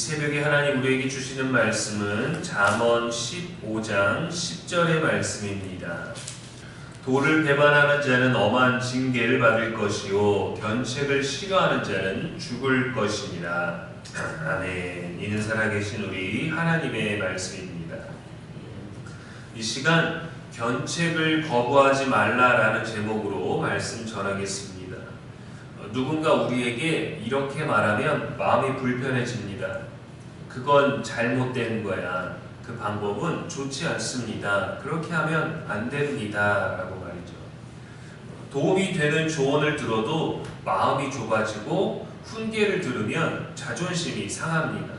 새벽에 하나님 우리에게 주시는 말씀은 잠언 15장 10절의 말씀입니다. 도를 배반하는 자는 엄한 징계를 받을 것이요 견책을 싫어하는 자는 죽을 것이니라. 아멘. 이는 살아계신 우리 하나님의 말씀입니다. 이 시간 견책을 거부하지 말라라는 제목으로 말씀 전하겠습니다. 누군가 우리에게 이렇게 말하면 마음이 불편해집니다. 그건 잘못된 거야. 그 방법은 좋지 않습니다. 그렇게 하면 안 됩니다. 라고 말이죠. 도움이 되는 조언을 들어도 마음이 좁아지고 훈계를 들으면 자존심이 상합니다.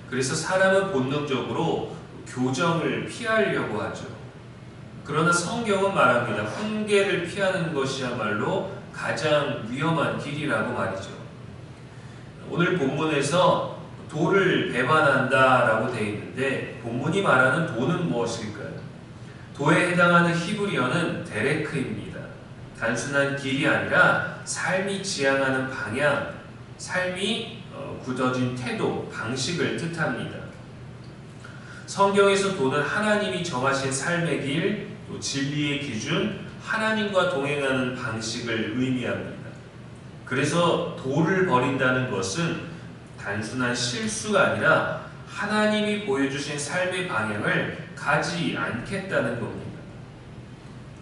그래서 사람은 본능적으로 교정을 피하려고 하죠. 그러나 성경은 말합니다. 훈계를 피하는 것이야말로 가장 위험한 길이라고 말이죠. 오늘 본문에서 도를 배반한다라고 되어 있는데 본문이 말하는 도는 무엇일까요? 도에 해당하는 히브리어는 데레크입니다. 단순한 길이 아니라 삶이 지향하는 방향, 삶이 굳어진 태도, 방식을 뜻합니다. 성경에서 도는 하나님이 정하신 삶의 길, 또 진리의 기준, 하나님과 동행하는 방식을 의미합니다. 그래서 도를 버린다는 것은 단순한 실수가 아니라 하나님이 보여주신 삶의 방향을 가지 않겠다는 겁니다.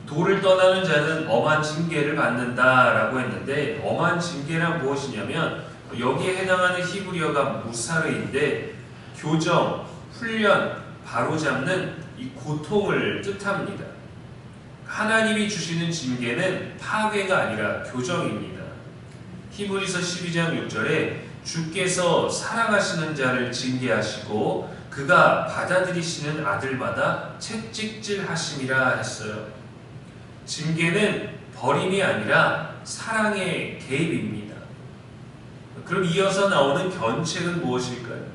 도를 떠나는 자는 엄한 징계를 받는다라고 했는데 엄한 징계란 무엇이냐면 여기에 해당하는 히브리어가 무사르인데 교정, 훈련, 바로잡는 이 고통을 뜻합니다. 하나님이 주시는 징계는 파괴가 아니라 교정입니다. 히브리서 12장 6절에 주께서 사랑하시는 자를 징계하시고 그가 받아들이시는 아들마다 채찍질하심이라 했어요. 징계는 버림이 아니라 사랑의 개입입니다. 그럼 이어서 나오는 견책은 무엇일까요?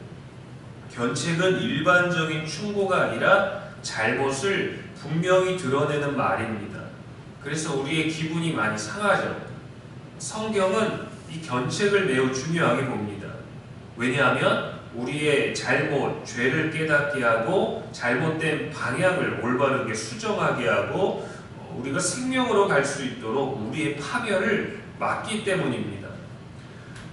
견책은 일반적인 충고가 아니라 잘못을 분명히 드러내는 말입니다. 그래서 우리의 기분이 많이 상하죠. 성경은 이 견책을 매우 중요하게 봅니다. 왜냐하면 우리의 잘못, 죄를 깨닫게 하고 잘못된 방향을 올바르게 수정하게 하고 우리가 생명으로 갈 수 있도록 우리의 파멸을 막기 때문입니다.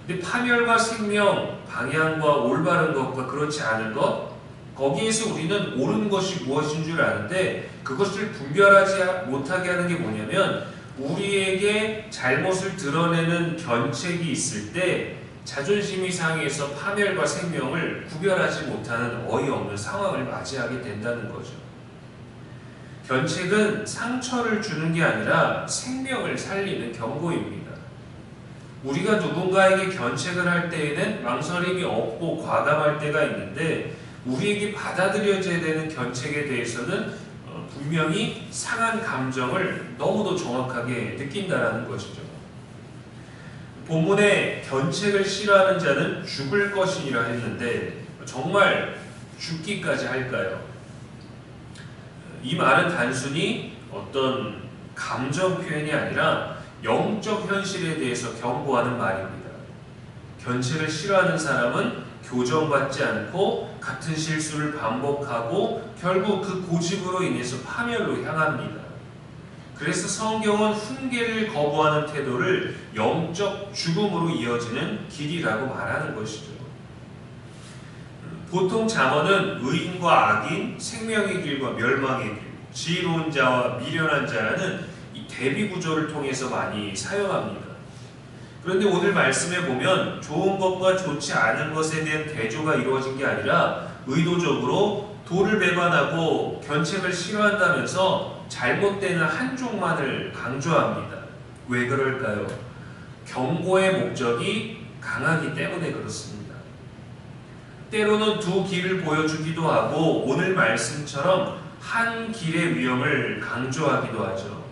근데 파멸과 생명, 방향과 올바른 것과 그렇지 않은 것, 거기에서 우리는 옳은 것이 무엇인 줄 아는데 그것을 분별하지 못하게 하는 게 뭐냐면 우리에게 잘못을 드러내는 견책이 있을 때 자존심이 상해서 파멸과 생명을 구별하지 못하는 어이없는 상황을 맞이하게 된다는 거죠. 견책은 상처를 주는 게 아니라 생명을 살리는 경고입니다. 우리가 누군가에게 견책을 할 때에는 망설임이 없고 과감할 때가 있는데 우리에게 받아들여져야 되는 견책에 대해서는 분명히 상한 감정을 너무도 정확하게 느낀다라는 것이죠. 본문에 견책을 싫어하는 자는 죽을 것이니라 했는데 정말 죽기까지 할까요? 이 말은 단순히 어떤 감정 표현이 아니라 영적 현실에 대해서 경고하는 말입니다. 견책을 싫어하는 사람은 교정받지 않고 같은 실수를 반복하고 결국 그 고집으로 인해서 파멸로 향합니다. 그래서 성경은 훈계를 거부하는 태도를 영적 죽음으로 이어지는 길이라고 말하는 것이죠. 보통 잠언은 의인과 악인, 생명의 길과 멸망의 길, 지혜로운 자와 미련한 자라는 이 대비 구조를 통해서 많이 사용합니다. 그런데 오늘 말씀에 보면 좋은 것과 좋지 않은 것에 대한 대조가 이루어진 게 아니라 의도적으로 도를 배반하고 견책을 싫어한다면서 잘못되는 한쪽만을 강조합니다. 왜 그럴까요? 경고의 목적이 강하기 때문에 그렇습니다. 때로는 두 길을 보여주기도 하고 오늘 말씀처럼 한 길의 위험을 강조하기도 하죠.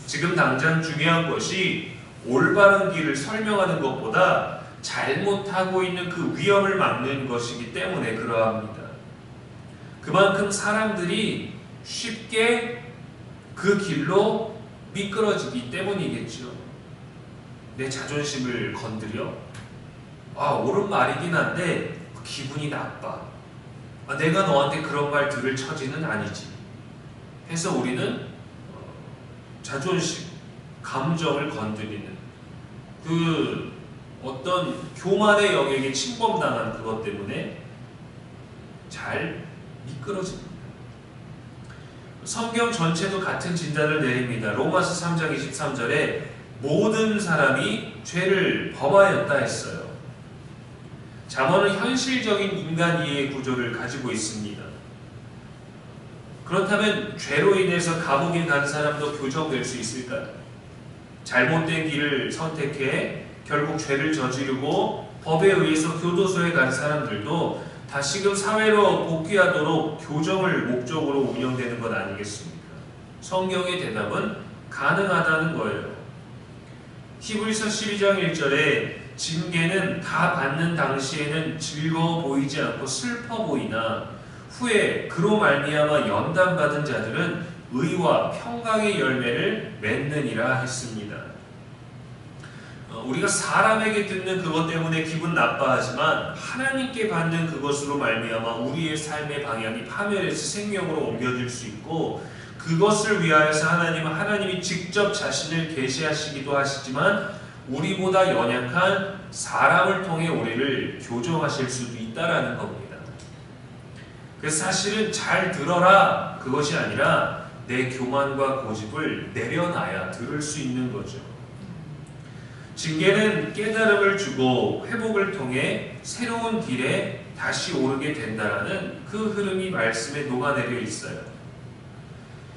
지금 당장 중요한 것이 올바른 길을 설명하는 것보다 잘못하고 있는 그 위험을 막는 것이기 때문에 그러합니다. 그만큼 사람들이 쉽게 그 길로 미끄러지기 때문이겠죠. 내 자존심을 건드려 옳은 말이긴 한데 기분이 나빠. 내가 너한테 그런 말 들을 처지는 아니지. 해서 우리는 자존심, 감정을 건드리는 그 어떤 교만의 영역에 침범당한 그것 때문에 잘 미끄러집니다. 성경 전체도 같은 진단을 내립니다. 로마서 3장 23절에 모든 사람이 죄를 범하였다 했어요. 잠언은 현실적인 인간 이해의 구조를 가지고 있습니다. 그렇다면 죄로 인해서 감옥에 간 사람도 교정될 수 있을까요? 잘못된 길을 선택해 결국 죄를 저지르고 법에 의해서 교도소에 간 사람들도 다시금 사회로 복귀하도록 교정을 목적으로 운영되는 것 아니겠습니까? 성경의 대답은 가능하다는 거예요. 히브리서 12장 1절에 징계는 다 받는 당시에는 즐거워 보이지 않고 슬퍼 보이나 후에 그로 말미암아 연단받은 자들은 의와 평강의 열매를 맺느니라 했습니다. 우리가 사람에게 듣는 그것 때문에 기분 나빠하지만 하나님께 받는 그것으로 말미암아 우리의 삶의 방향이 파멸해서 생명으로 옮겨질 수 있고, 그것을 위하여서 하나님이 직접 자신을 계시하시기도 하시지만 우리보다 연약한 사람을 통해 우리를 교정하실 수도 있다라는 겁니다. 그래서 사실은 잘 들어라 그것이 아니라 내 교만과 고집을 내려놔야 들을 수 있는 거죠. 징계는 깨달음을 주고 회복을 통해 새로운 길에 다시 오르게 된다라는 그 흐름이 말씀에 녹아내려 있어요.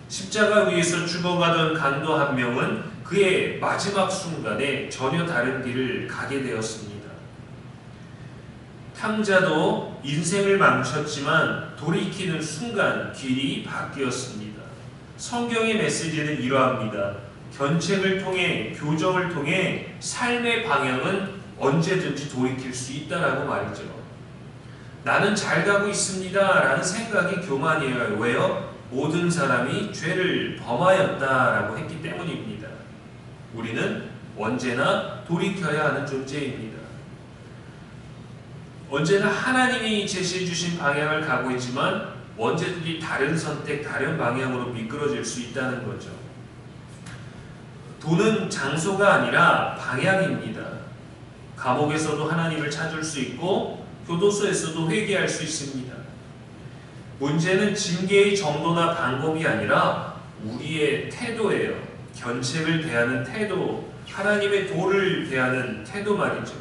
십자가 위에서 죽어가던 강도 한 명은 그의 마지막 순간에 전혀 다른 길을 가게 되었습니다. 탕자도 인생을 망쳤지만 돌이키는 순간 길이 바뀌었습니다. 성경의 메시지는 이러합니다. 견책을 통해, 교정을 통해 삶의 방향은 언제든지 돌이킬 수 있다라고 말이죠. 나는 잘 가고 있습니다 라는 생각이 교만이에요. 왜요? 모든 사람이 죄를 범하였다라고 했기 때문입니다. 우리는 언제나 돌이켜야 하는 존재입니다. 언제나 하나님이 제시해 주신 방향을 가고 있지만 언제든지 다른 선택, 다른 방향으로 미끄러질 수 있다는 거죠. 돈은 장소가 아니라 방향입니다. 감옥에서도 하나님을 찾을 수 있고 교도소에서도 회개할 수 있습니다. 문제는 징계의 정도나 방법이 아니라 우리의 태도예요. 견책을 대하는 태도, 하나님의 도를 대하는 태도 말이죠.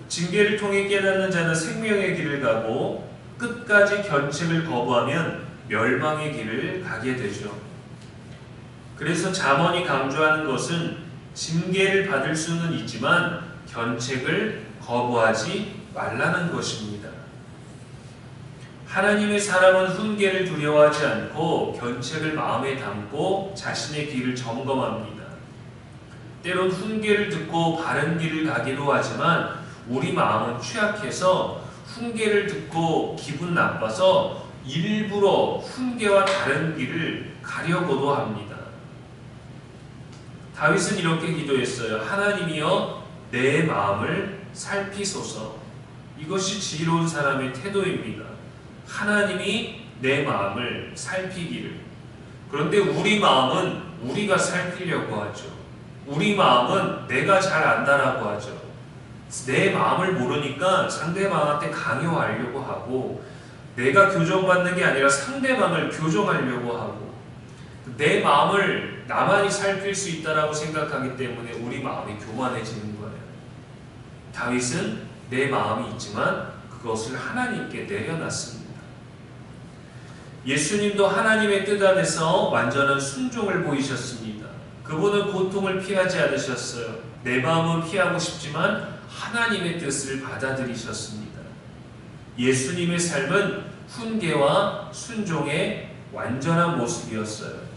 징계를 통해 깨닫는 자는 생명의 길을 가고 끝까지 견책을 거부하면 멸망의 길을 가게 되죠. 그래서 잠언이 강조하는 것은 징계를 받을 수는 있지만 견책을 거부하지 말라는 것입니다. 하나님의 사람은 훈계를 두려워하지 않고 견책을 마음에 담고 자신의 길을 점검합니다. 때론 훈계를 듣고 바른 길을 가기도 하지만 우리 마음은 취약해서 훈계를 듣고 기분 나빠서 일부러 훈계와 다른 길을 가려고도 합니다. 다윗은 이렇게 기도했어요. 하나님이여 내 마음을 살피소서. 이것이 지혜로운 사람의 태도입니다. 하나님이 내 마음을 살피기를. 그런데 우리 마음은 우리가 살피려고 하죠. 우리 마음은 내가 잘 안다라고 하죠. 내 마음을 모르니까 상대방한테 강요하려고 하고, 내가 교정받는 게 아니라 상대방을 교정하려고 하고, 내 마음을 나만이 살필 수 있다라고 생각하기 때문에 우리 마음이 교만해지는 거예요. 다윗은 내 마음이 있지만 그것을 하나님께 내려놨습니다. 예수님도 하나님의 뜻 안에서 완전한 순종을 보이셨습니다. 그분은 고통을 피하지 않으셨어요. 내 마음은 피하고 싶지만 하나님의 뜻을 받아들이셨습니다. 예수님의 삶은 훈계와 순종의 완전한 모습이었어요.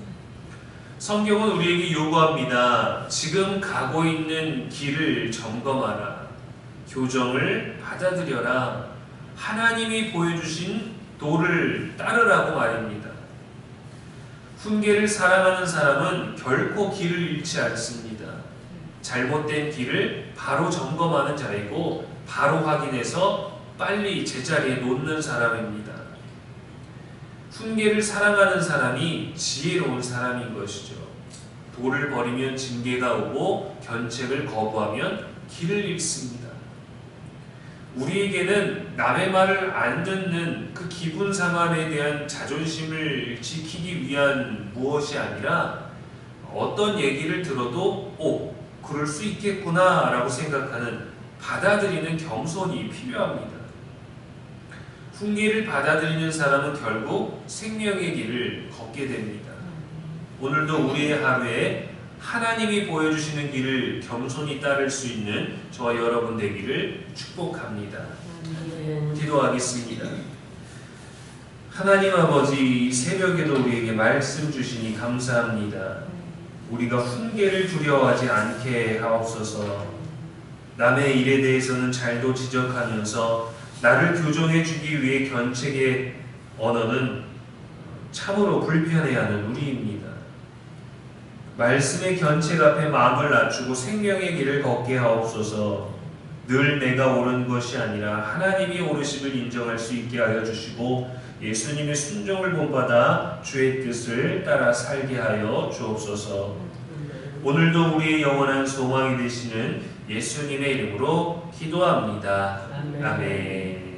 성경은 우리에게 요구합니다. 지금 가고 있는 길을 점검하라. 교정을 받아들여라. 하나님이 보여주신 도를 따르라고 말입니다. 훈계를 사랑하는 사람은 결코 길을 잃지 않습니다. 잘못된 길을 바로 점검하는 자이고 바로 확인해서 빨리 제자리에 놓는 사람입니다. 훈계를 사랑하는 사람이 지혜로운 사람인 것이죠. 도를 버리면 징계가 오고 견책을 거부하면 길을 잃습니다. 우리에게는 남의 말을 안 듣는 그 기분 상함에 대한 자존심을 지키기 위한 무엇이 아니라 어떤 얘기를 들어도 그럴 수 있겠구나 라고 생각하는 받아들이는 겸손이 필요합니다. 훈계를 받아들이는 사람은 결국 생명의 길을 걷게 됩니다. 오늘도 우리의 하루에 하나님이 보여주시는 길을 겸손히 따를 수 있는 저와 여러분 되기를 축복합니다. 기도하겠습니다. 하나님 아버지, 이 새벽에도 우리에게 말씀 주시니 감사합니다. 우리가 훈계를 두려워하지 않게 하옵소서. 남의 일에 대해서는 잘도 지적하면서 나를 교정해 주기 위해 견책의 언어는 참으로 불편해하는 우리입니다. 말씀의 견책 앞에 마음을 낮추고 생명의 길을 걷게 하옵소서. 늘 내가 옳은 것이 아니라 하나님이 옳으심을 인정할 수 있게 하여 주시고 예수님의 순종을 본받아 주의 뜻을 따라 살게 하여 주옵소서. 오늘도 우리의 영원한 소망이 되시는 예수님의 이름으로 기도합니다. 아멘.